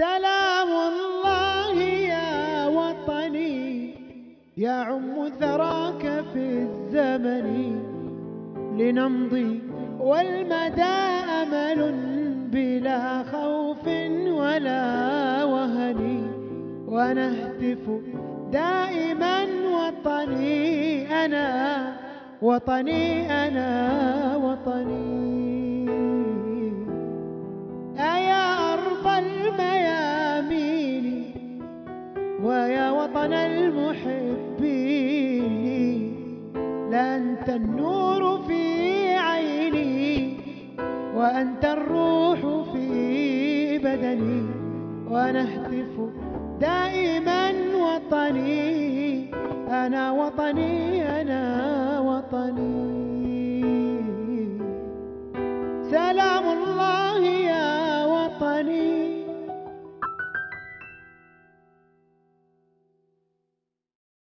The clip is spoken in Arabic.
سلام الله يا وطني يعم ثراك في الزمن، لنمضي والمدى أمل بلا خوف ولا وهن، ونهتف دائما وطني أنا وطني أنا وطني. أيا أرض الميامين ويا وطن المحبين، لأنت النور في عيني وأنت الروح في بدني، ونهتف دائما وطني أنا وطني أنا وطني. سلام الله